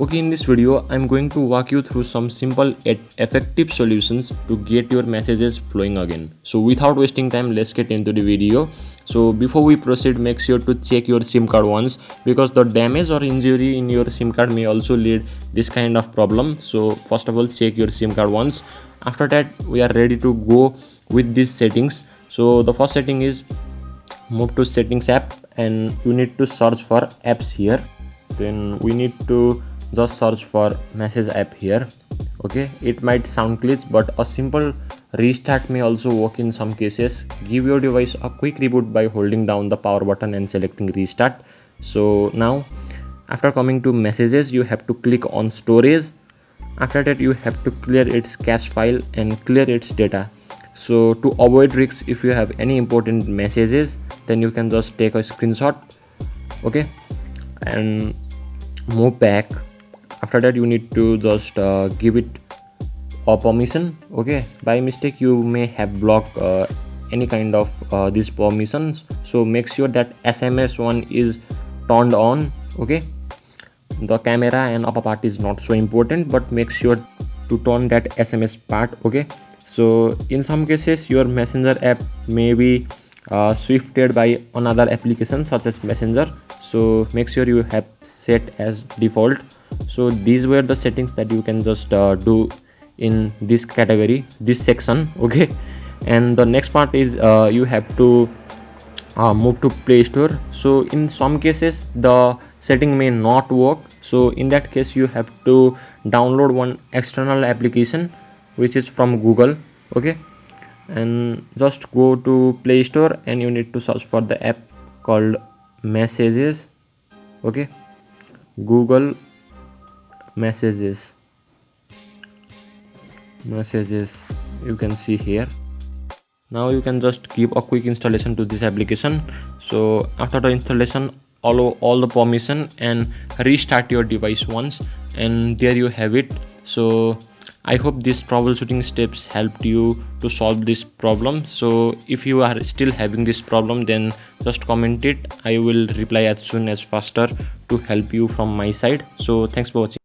Okay, in this video, I'm going to walk you through some simple yet effective solutions to get your messages flowing again. So without wasting time, let's get into the video. So before we proceed, make sure to check your SIM card once, because the damage or injury in your SIM card may also lead this kind of problem. So first of all, check your SIM card once. After that, we are ready to go with these settings. So the first setting is move to settings app, and you need to search for apps here. Then we need to just search for message app here. Okay, it might sound glitch, but a simple restart may also work in some cases. Give your device a quick reboot by holding down the power button and selecting restart. So now after coming to messages, you have to click on storage. After that, you have to clear its cache file and clear its data. So to avoid risks, if you have any important messages, then you can just take a screenshot, okay, and move back. After that, you need to just give it a permission. Okay, by mistake you may have blocked any kind of these permissions, so make sure that SMS one is turned on. Okay, the camera and upper part is not so important, but make sure to turn that SMS part. Okay, so in some cases your messenger app may be shifted by another application such as messenger, so make sure you have set as default. So these were the settings that you can just do in this category, this section. Okay, and the next part is you have to move to Play Store. So in some cases the setting may not work, so in that case you have to download one external application which is from Google. Okay, and just go to Play Store and you need to search for the app called Messages. Okay, Google Messages, you can see here. Now you can just give a quick installation to this application. So after the installation, allow all the permission and restart your device once, and there you have it. So I hope these troubleshooting steps helped you to solve this problem. So if you are still having this problem, then just comment it. I will reply as soon as faster to help you from my side. So thanks for watching.